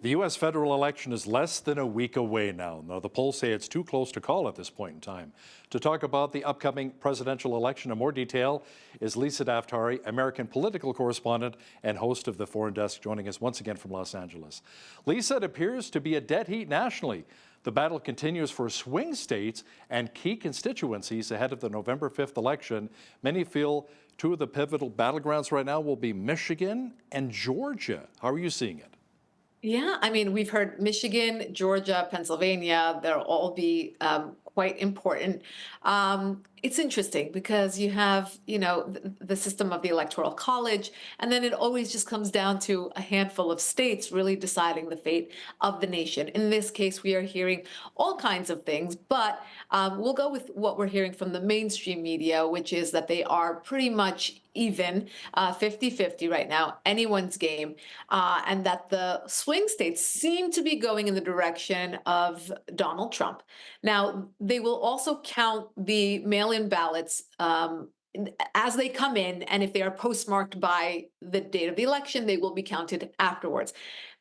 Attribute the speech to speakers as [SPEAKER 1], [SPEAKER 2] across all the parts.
[SPEAKER 1] The U.S. federal election is less than a week away now. Now, the polls say it's too close to call at this point in time. To talk about the upcoming presidential election in more detail is Lisa Daftari, American political correspondent and host of the Foreign Desk, joining us once again from Los Angeles. Lisa, it appears to be a dead heat nationally. The battle continues for swing states and key constituencies ahead of the November 5th election. Many feel two of the pivotal battlegrounds right now will be Michigan and Georgia. How are you seeing it?
[SPEAKER 2] Yeah, I mean, we've heard Michigan, Georgia, Pennsylvania, they'll all be quite important. It's interesting because you have, the system of the Electoral College, and then it always just comes down to a handful of states really deciding the fate of the nation. In this case, we are hearing all kinds of things, but we'll go with what we're hearing from the mainstream media, which is that they are pretty much even 50-50 right now, anyone's game, and that the swing states seem to be going in the direction of Donald Trump. Now, they will also count the mail-in ballots as they come in, and if they are postmarked by the date of the election, they will be counted afterwards.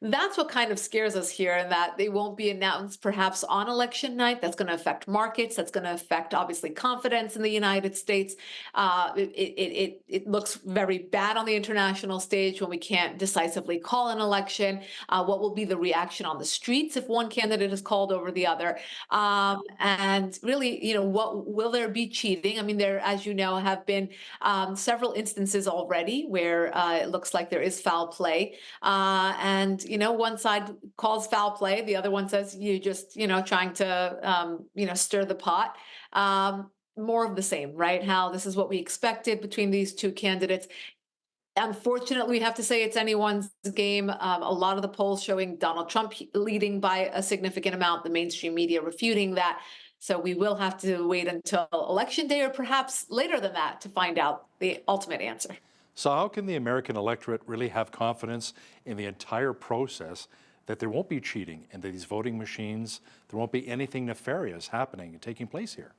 [SPEAKER 2] That's what kind of scares us here, and that they won't be announced perhaps on election night. That's going to affect markets. That's going to affect, obviously, confidence in the United States. It looks very bad on the international stage when we can't decisively call an election. What will be the reaction on the streets if one candidate is called over the other? And really, what will there be cheating? I mean, there, as you know, have been several instances already where it looks like there is foul play. And one side calls foul play, the other one says you just, trying to, stir the pot. More of the same, right? How this is what we expected between these two candidates. Unfortunately, we have to say it's anyone's game. A lot of the polls showing Donald Trump leading by a significant amount, the mainstream media refuting that. So we will have to wait until election day or perhaps later than that to find out the ultimate answer.
[SPEAKER 1] So how can the American electorate really have confidence in the entire process that there won't be cheating and that these voting machines, there won't be anything nefarious happening and taking place here?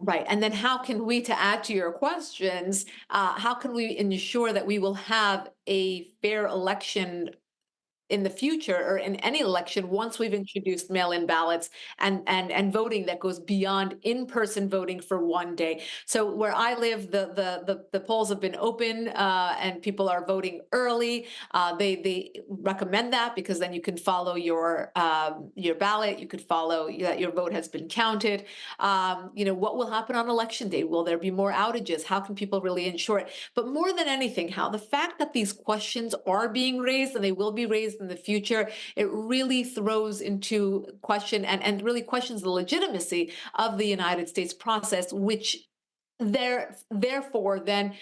[SPEAKER 2] Right. And then how can we, to add to your questions, how can we ensure that we will have a fair election in the future or in any election once we've introduced mail-in ballots and voting that goes beyond in-person voting for one day? So where I live, the polls have been open and people are voting early. They recommend that because then you can follow your ballot. You could follow that your vote has been counted. What will happen on election day? Will there be more outages? How can people really ensure it? But more than anything, how the fact that these questions are being raised and they will be raised in the future, it really throws into question and really questions the legitimacy of the United States process, which therefore then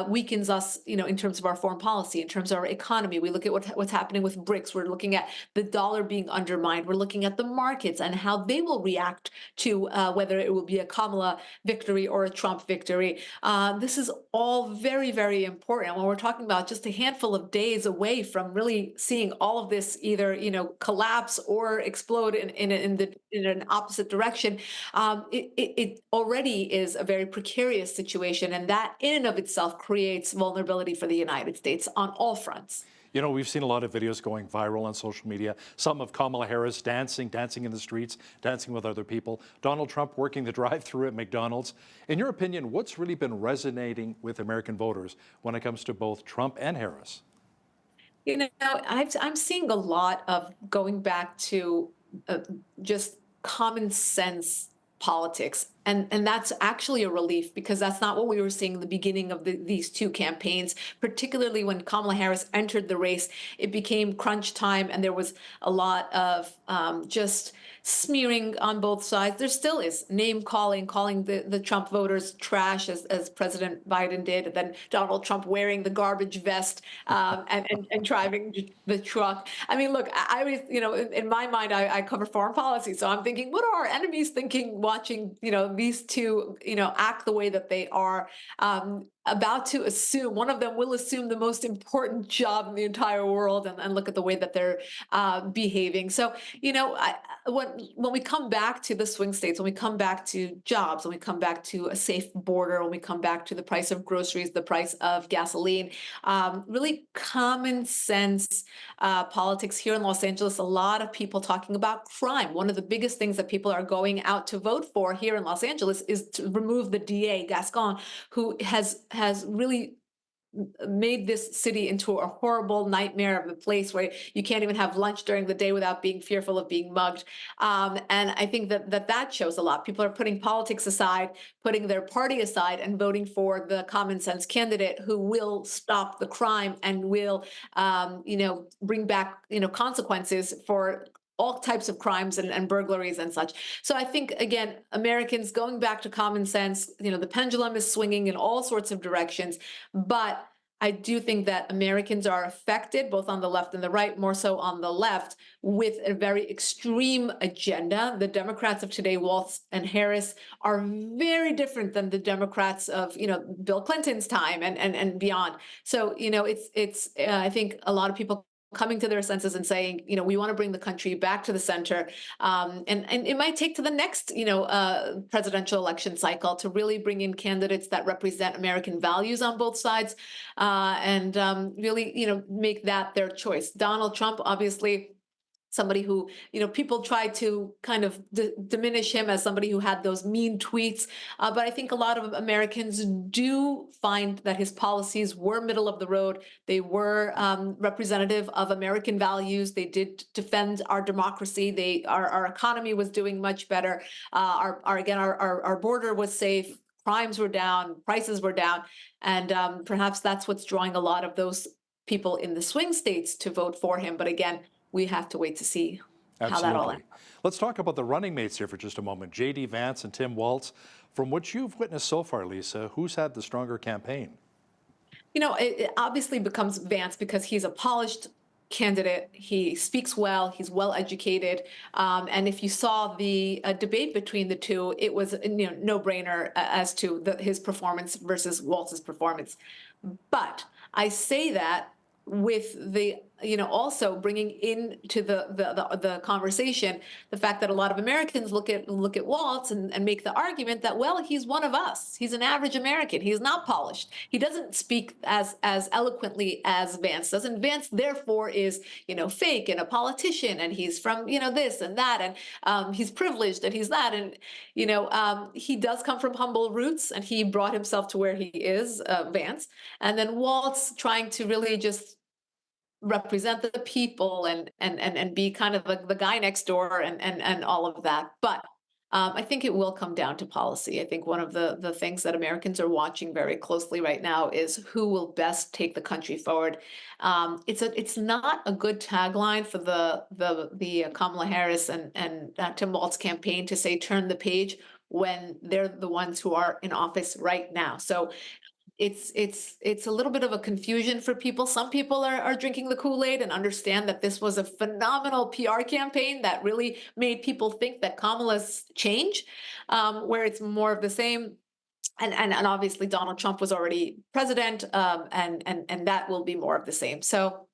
[SPEAKER 2] weakens us, in terms of our foreign policy, in terms of our economy. We look at what's happening with BRICS. We're looking at the dollar being undermined. We're looking at the markets and how they will react to whether it will be a Kamala victory or a Trump victory. This is all very, very important when we're talking about just a handful of days away from really seeing all of this either, collapse or explode in an opposite direction. It already is a very precarious situation, and that in and of itself creates vulnerability for the United States on all fronts.
[SPEAKER 1] We've seen a lot of videos going viral on social media, some of Kamala Harris dancing in the streets, dancing with other people, Donald Trump working the drive-thru at McDonald's. In your opinion, what's really been resonating with American voters when it comes to both Trump and Harris?
[SPEAKER 2] I'm seeing a lot of going back to just common sense politics. And that's actually a relief because that's not what we were seeing in the beginning of these two campaigns, particularly when Kamala Harris entered the race. It became crunch time and there was a lot of just smearing on both sides. There still is name calling the Trump voters trash as President Biden did, and then Donald Trump wearing the garbage vest and driving the truck. I mean, look, I was, in my mind, I cover foreign policy. So I'm thinking, what are our enemies thinking watching, these two, act the way that they are? about to assume, one of them will assume the most important job in the entire world, and look at the way that they're behaving. So, when we come back to the swing states, when we come back to jobs, when we come back to a safe border, when we come back to the price of groceries, the price of gasoline, really common sense politics here in Los Angeles, a lot of people talking about crime. One of the biggest things that people are going out to vote for here in Los Angeles is to remove the DA, Gascon, who has really made this city into a horrible nightmare of a place where you can't even have lunch during the day without being fearful of being mugged. And I think that shows a lot. People are putting politics aside, putting their party aside, and voting for the common sense candidate who will stop the crime and will, bring back, consequences for all types of crimes and burglaries and such. So I think, again, Americans going back to common sense, the pendulum is swinging in all sorts of directions. But I do think that Americans are affected, both on the left and the right, more so on the left, with a very extreme agenda. The Democrats of today, Waltz and Harris, are very different than the Democrats of, Bill Clinton's time and beyond. So, it's I think a lot of people coming to their senses and saying, we want to bring the country back to the center. And it might take to the next, presidential election cycle to really bring in candidates that represent American values on both sides, and really, make that their choice. Donald Trump, obviously, somebody who, people try to kind of diminish him as somebody who had those mean tweets. But I think a lot of Americans do find that his policies were middle of the road. They were representative of American values. They did defend our democracy. Our economy was doing much better. Our border was safe. Crimes were down. Prices were down. And perhaps that's what's drawing a lot of those people in the swing states to vote for him. But again, we have to wait to see how that all ends.
[SPEAKER 1] Let's talk about the running mates here for just a moment. J.D. Vance and Tim Waltz. From what you've witnessed so far, Lisa, who's had the stronger campaign?
[SPEAKER 2] It obviously becomes Vance because he's a polished candidate. He speaks well. He's well educated. And if you saw the debate between the two, it was no brainer as to his performance versus Waltz's performance. But I say that with the also bringing into the conversation the fact that a lot of Americans look at Waltz and make the argument that, well, he's one of us. He's an average American. He's not polished. He doesn't speak as eloquently as Vance does, and Vance therefore is fake and a politician, and he's from this and that, and he's privileged and he's that, and he does come from humble roots, and he brought himself to where he is, Vance, and then Waltz trying to really just represent the people and be kind of the guy next door and all of that. But I think it will come down to policy. I think one of the things that Americans are watching very closely right now is who will best take the country forward. It's not a good tagline for the Kamala Harris and Tim Waltz campaign to say turn the page when they're the ones who are in office right now. So it's a little bit of a confusion for people. Some people are drinking the Kool-Aid and understand that this was a phenomenal PR campaign that really made people think that Kamala's change, where it's more of the same. And obviously Donald Trump was already president, and that will be more of the same. So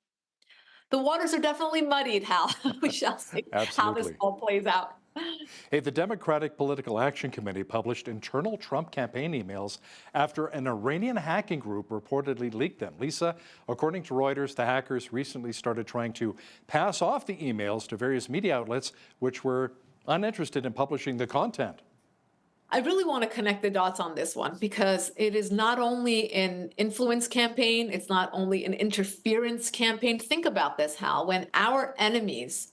[SPEAKER 2] the waters are definitely muddied, Hal. We shall see how this all plays out.
[SPEAKER 1] Hey, the Democratic Political Action Committee published internal Trump campaign emails after an Iranian hacking group reportedly leaked them. Lisa, according to Reuters, the hackers recently started trying to pass off the emails to various media outlets which were uninterested in publishing the content.
[SPEAKER 2] I really want to connect the dots on this one because it is not only an influence campaign, it's not only an interference campaign. Think about this, Hal. When our enemies,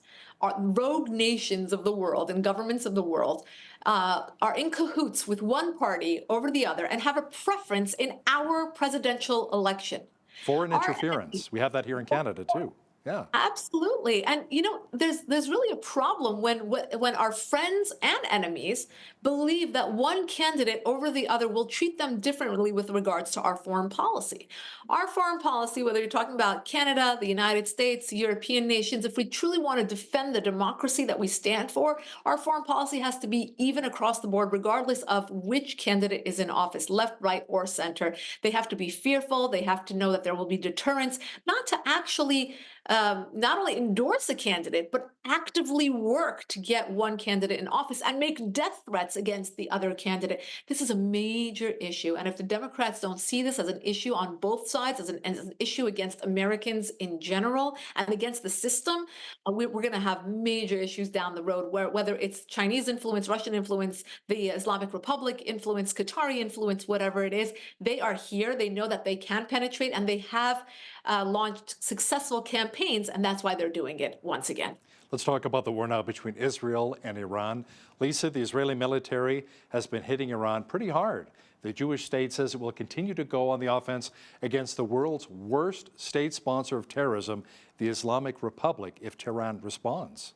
[SPEAKER 2] rogue nations of the world and governments of the world, are in cahoots with one party over the other and have a preference in our presidential election.
[SPEAKER 1] Foreign interference. We have that here in Canada, too. Yeah.
[SPEAKER 2] Absolutely. And there's really a problem when our friends and enemies believe that one candidate over the other will treat them differently with regards to our foreign policy. Our foreign policy, whether you're talking about Canada, the United States, European nations, if we truly want to defend the democracy that we stand for, our foreign policy has to be even across the board, regardless of which candidate is in office, left, right, or center. They have to be fearful. They have to know that there will be deterrence, not to actually not only endorse a candidate, but actively work to get one candidate in office and make death threats against the other candidate. This is a major issue. And if the Democrats don't see this as an issue on both sides, as an issue against Americans in general and against the system, we're going to have major issues down the road, where whether it's Chinese influence, Russian influence, the Islamic Republic influence, Qatari influence, whatever it is, they are here. They know that they can penetrate, and they have launched successful campaigns, and that's why they're doing it once again.
[SPEAKER 1] Let's talk about the war now between Israel and Iran. Lisa, the Israeli military has been hitting Iran pretty hard. The Jewish state says it will continue to go on the offense against the world's worst state sponsor of terrorism, the Islamic Republic, if Tehran responds.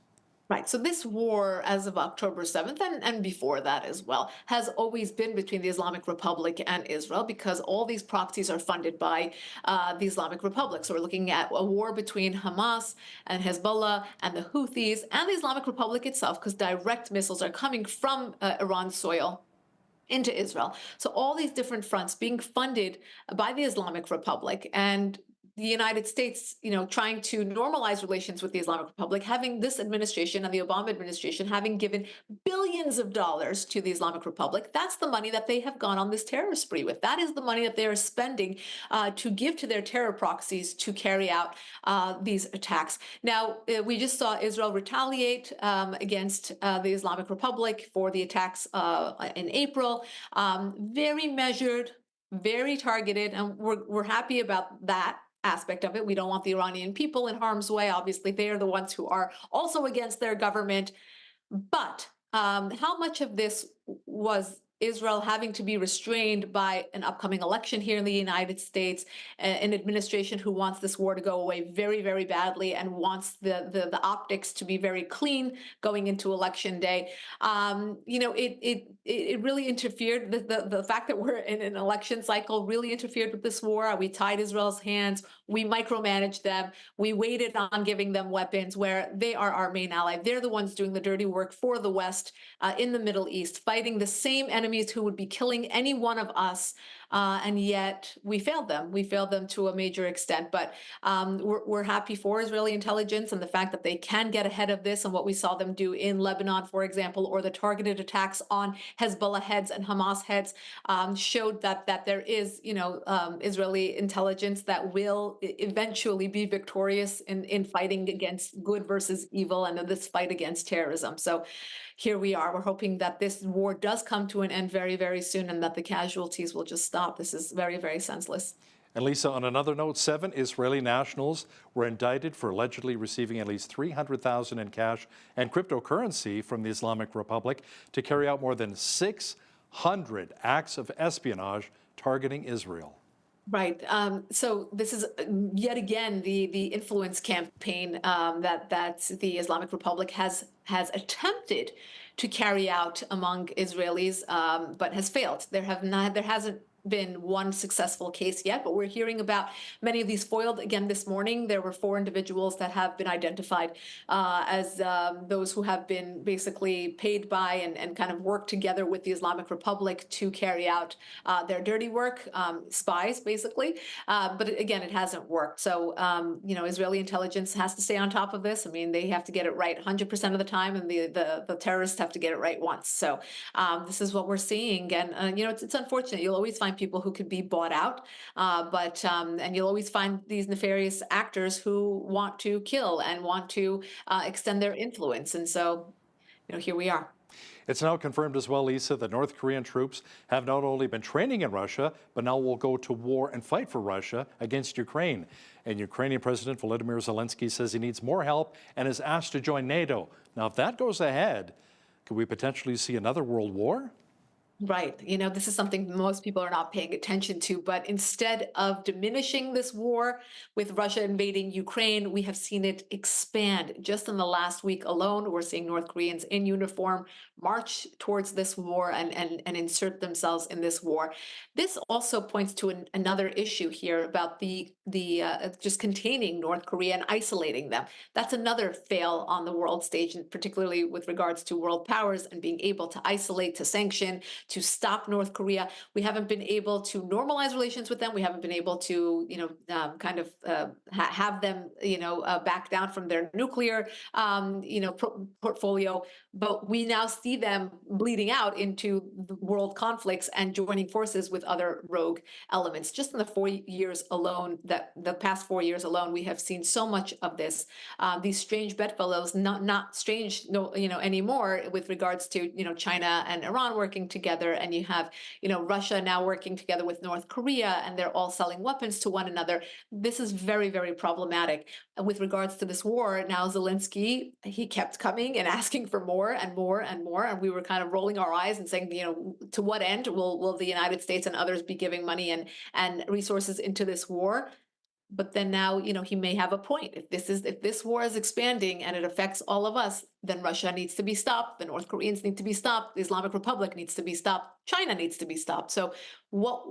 [SPEAKER 2] Right. So this war, as of October 7th, and before that as well, has always been between the Islamic Republic and Israel, because all these proxies are funded by the Islamic Republic. So we're looking at a war between Hamas and Hezbollah and the Houthis and the Islamic Republic itself, because direct missiles are coming from Iran's soil into Israel. So all these different fronts being funded by the Islamic Republic, and the United States, trying to normalize relations with the Islamic Republic, having this administration and the Obama administration having given billions of dollars to the Islamic Republic. That's the money that they have gone on this terror spree with. That is the money that they are spending to give to their terror proxies to carry out these attacks. Now, we just saw Israel retaliate against the Islamic Republic for the attacks in April. Very measured, very targeted, and we're happy about that aspect of it. We don't want the Iranian people in harm's way. Obviously, they are the ones who are also against their government. But how much of this was Israel having to be restrained by an upcoming election here in the United States, an administration who wants this war to go away very, very badly and wants the optics to be very clean going into election day? It really interfered. The fact that we're in an election cycle really interfered with this war. We tied Israel's hands. We micromanaged them. We waited on giving them weapons, where they are our main ally. They're the ones doing the dirty work for the West in the Middle East, fighting the same enemies who would be killing any one of us. And yet we failed them. We failed them to a major extent. But we're happy for Israeli intelligence and the fact that they can get ahead of this. And what we saw them do in Lebanon, for example, or the targeted attacks on Hezbollah heads and Hamas heads, showed that there is, Israeli intelligence that will eventually be victorious in fighting against good versus evil and in this fight against terrorism. So here we are. We're hoping that this war does come to an end very, very soon, and that the casualties will just stop. This is very, very senseless.
[SPEAKER 1] And Lisa, on another note, 7 Israeli nationals were indicted for allegedly receiving at least $300,000 in cash and cryptocurrency from the Islamic Republic to carry out more than 600 acts of espionage targeting Israel.
[SPEAKER 2] Right. So this is yet again the influence campaign that the Islamic Republic has attempted to carry out among Israelis, but has failed. There hasn't been one successful case yet, but we're hearing about many of these foiled. Again, this morning, there were 4 individuals that have been identified as those who have been basically paid by and kind of worked together with the Islamic Republic to carry out their dirty work, spies, basically. But again, it hasn't worked. So, Israeli intelligence has to stay on top of this. I mean, they have to get it right 100% of the time, and the terrorists have to get it right once. So this is what we're seeing. And, it's unfortunate. You'll always find people who could be bought out, and you'll always find these nefarious actors who want to kill and want to extend their influence. And so, here we are.
[SPEAKER 1] It's now confirmed as well, Lisa, that North Korean troops have not only been training in Russia, but now will go to war and fight for Russia against Ukraine. And Ukrainian President Volodymyr Zelensky says he needs more help and is asked to join NATO. Now, if that goes ahead, could we potentially see another world war?
[SPEAKER 2] Right. You know, this is something most people are not paying attention to. But instead of diminishing this war with Russia invading Ukraine, we have seen it expand. Just in the last week alone, we're seeing North Koreans in uniform march towards this war and insert themselves in this war. This also points to another issue here about the just containing North Korea and isolating them. That's another fail on the world stage, and particularly with regards to world powers and being able to isolate, to sanction, to stop North Korea. We haven't been able to normalize relations with them. We haven't been able to, kind of have them, back down from their nuclear, portfolio. But we now see them bleeding out into the world conflicts and joining forces with other rogue elements. Just in the 4 years alone, that the past 4 years alone, we have seen so much of this. These strange bedfellows, not strange, no, anymore with regards to China and Iran working together, and you have Russia now working together with North Korea, and they're all selling weapons to one another. This is very, very problematic. With regards to this war, now Zelensky, he kept coming and asking for more and more and more, and we were kind of rolling our eyes and saying, to what end will the United States and others be giving money and resources into this war? But then now, he may have a point. If this war is expanding and it affects all of us, then Russia needs to be stopped. The North Koreans need to be stopped. The Islamic Republic needs to be stopped. China needs to be stopped. So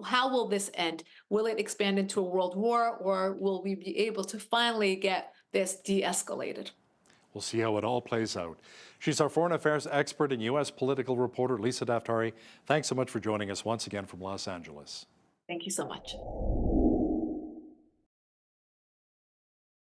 [SPEAKER 2] how will this end? Will it expand into a world war, or will we be able to finally get this de-escalated?
[SPEAKER 1] We'll see how it all plays out. She's our foreign affairs expert and U.S. political reporter, Lisa Daftari. Thanks so much for joining us once again from Los Angeles.
[SPEAKER 2] Thank you so much.